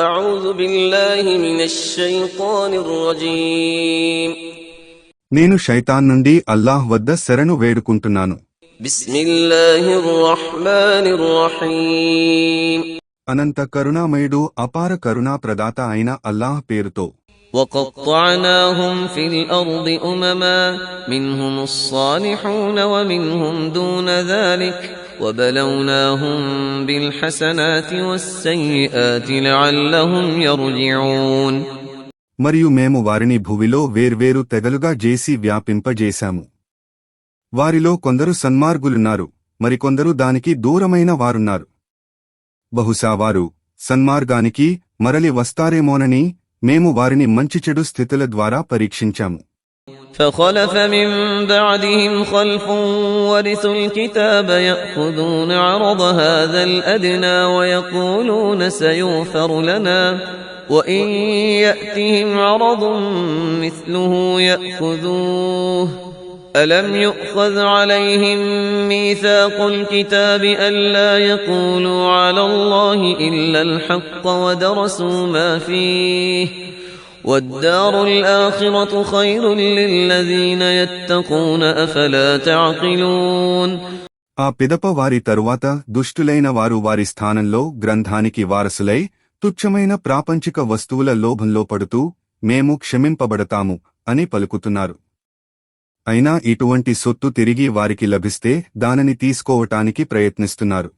أعوذ بالله من الشيطان الرجيم నేను శైతాన్ నుండి అల్లాహ్ వద్ద శరణు వేడుకుంటున్నాను. بسم الله الرحمن الرحيم అనంత కరుణామయుడు అపార కరుణా ప్రదాత అయిన అల్లాహ్ పేరుతో. وقطعناهم في الأرض أمما منهم الصالحون ومنهم دون ذلك وبلوناهم بالحسنات والسيئات لعلهم يرجعون మరియు మేము వారిని భూమిలో వేర్వేరు తెగలుగా చేసి వ్యాపింపజేశాము. వారిలో కొందరు సన్మార్గులున్నారు, మరికొందరు దానికి దూరమైన వారున్నారు. బహుశా వారు సన్మార్గానికి మరలి వస్తారేమోనని మేము వారిని మంచి చెడు స్థితుల ద్వారా పరీక్షించాము. فخلف من بعدهم خلف ورثوا الكتاب يأخذون عرض هذا الأدنى ويقولون سيغفر لنا وإن يأتهم عرض مثله يأخذوه ألم يؤخذ عليهم ميثاق الكتاب ألا يقولوا على الله إلا الحق ودرسوا ما فيه والدار الآخرة خير للذين يتقون أفلا تعقلون ఆ పిదప వారి తరువాత దుష్టులైన వారు వారి స్థానంలో గ్రంథానికి వారసులై తుచ్చమైన ప్రాపంచిక వస్తువుల లోభంలో పడుతూ మేము క్షమింపబడతాము అని పలుకుతున్నారు. అయినా ఇటువంటి సొత్తు తిరిగి వారికి లభిస్తే దానిని తీసుకోవటానికి ప్రయత్నిస్తున్నారు.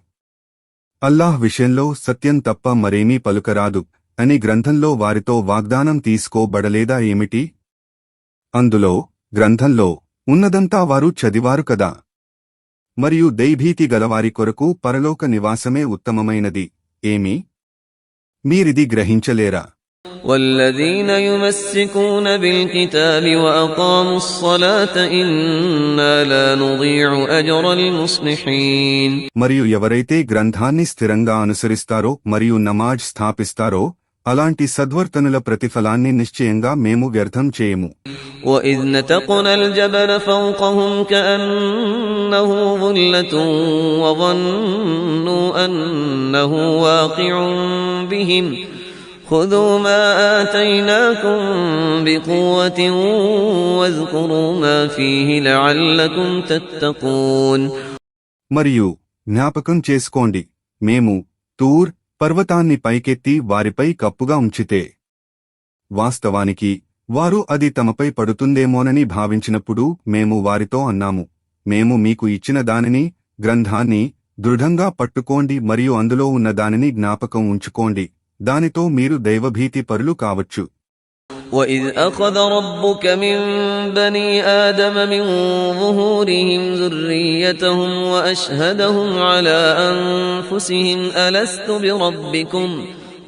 అల్లాహ్ విషయంలో సత్యం తప్ప మరేమీ పలుకరాదు అని గ్రంథంలో వారితో వాగ్దానం తీసుకోబడలేదా ఏమిటి? అందులో గ్రంథంలో ఉన్నదంతా వారు చదివారు కదా. మరియు దైభీతి గలవారి కొరకు పరలోక నివాసమే ఉత్తమమైనది. ఏమి మీరిది గ్రహించలేరా? والذين يمسكون بالكتاب وأقاموا الصلاة إنا لا نضيع أجر المصلحين మరియు ఎవరైతే గ్రంథాన్ని స్థిరంగా అనుసరిస్తారో మరియు నమాజ్ స్థాపిస్తారో అలాంటి సద్వర్తనుల ప్రతిఫలాన్ని నిశ్చయంగా మేము వ్యర్థం చేయము. وإذ نتقنا الجبل فوقهم كأنه ظلة وظنوا أنه واقع بهم خذوا ما آتيناكم بقوة واذكروا ما فيه لعلكم تتقون మరియు జ్ఞాపకం చేసుకోండి, మేము తూర్ పర్వతాన్ని పైకెత్తి వారిపై కప్పుగా ఉంచితే వాస్తవానికి వారు అది తమపై పడుతుందేమోనని భావించినప్పుడు మేము వారితో అన్నాము, మేము మీకు ఇచ్చిన దానిని గ్రంథాన్ని దృఢంగా పట్టుకోండి మరియు అందులో ఉన్న దానిని జ్ఞాపకం ఉంచుకోండి, దానితో మీరు దైవభీతి పరులు కావచ్చు. وَإِذْ أَخَذَ رَبُّكَ مِنْ بَنِي آدَمَ مِنْ ظُهُورِهِمْ ذُرِّيَّتَهُمْ وَأَشْهَدَهُمْ عَلَى أَنفُسِهِمْ أَلَسْتُ بِرَبِّكُمْ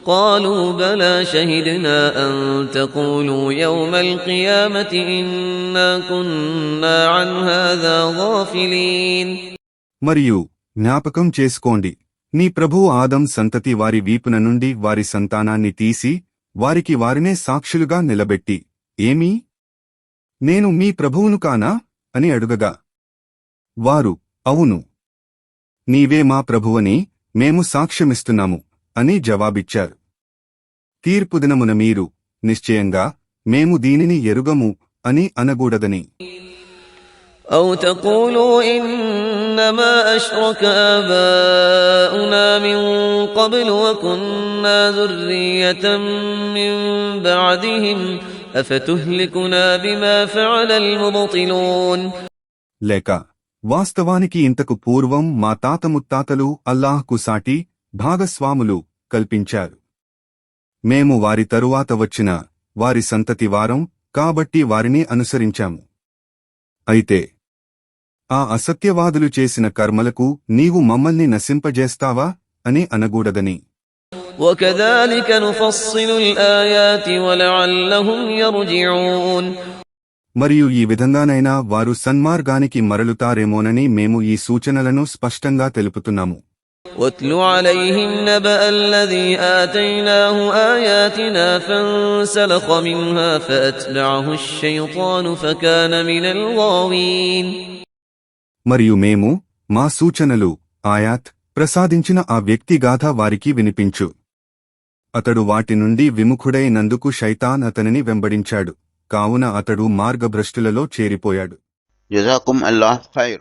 قَالُوا بَلَى شَهِدْنَا أَنْ تَقُولُوا يَوْمَ الْقِيَامَةِ إِنَّا كُنَّا عَنْ هَذَا غَافِلِينَ మరియు జ్ఞాపకం చేసుకోండి, నీ ప్రభువు ఆదం సంతతి వారి వీపున నుండి వారి సంతానాన్ని తీసి వారికి వారినే సాక్షులుగా నిలబెట్టి, ఏమీ నేను మీ ప్రభువును కానా అని అడుగగా వారు అవును, నీవే మా ప్రభువని మేము సాక్ష్యమిస్తున్నాము అని జవాబిచ్చారు. తీర్పుదినమున మీరు నిశ్చయంగా మేము దీనిని ఎరుగము అని అనగూడదని. أو تقولوا إنما أشرك آباؤنا من قبل وكنا ذرية من بعدهم أفتهلكنا بما فعل المبطلون లేక వాస్తవానికి ఇంతకు పూర్వం మా తాత ముత్తాతలు అల్లాహ్కు సాటి భాగస్వాములు కల్పించారు. మేము వారి తరువాత వచ్చిన వారి సంతతి వారం కాబట్టి వారిని అనుసరించాము. అయితే ఆ అసత్యవాదులు చేసిన కర్మలకు నీవు మమ్మల్ని నశింపజేస్తావా అని అనగూడదని. وكذلك نفصل الآيات ولعلهم يرجعون మరియు ఈ విధంగానైనా వారు సన్మార్గానికి మరలుతారేమోనని మేము ఈ సూచనలను స్పష్టంగా తెలుపుతున్నాము. واتل عليهم نبأ الذي آتيناه آياتنا فانسلخ منها فأتبعه الشيطان فكان من الغاوين మరియు మేము మా సూచనలు ఆయాత్ ప్రసాదించిన ఆ వ్యక్తి గాథ వారికి వినిపించు. అతడు వాటి నుండి విముఖుడైనందుకు శైతాన్ అతనిని వెంబడించాడు, కావున అతడు మార్గభ్రష్టులలో చేరిపోయాడు. జజాకుం అల్లాహ్ ఖైర్.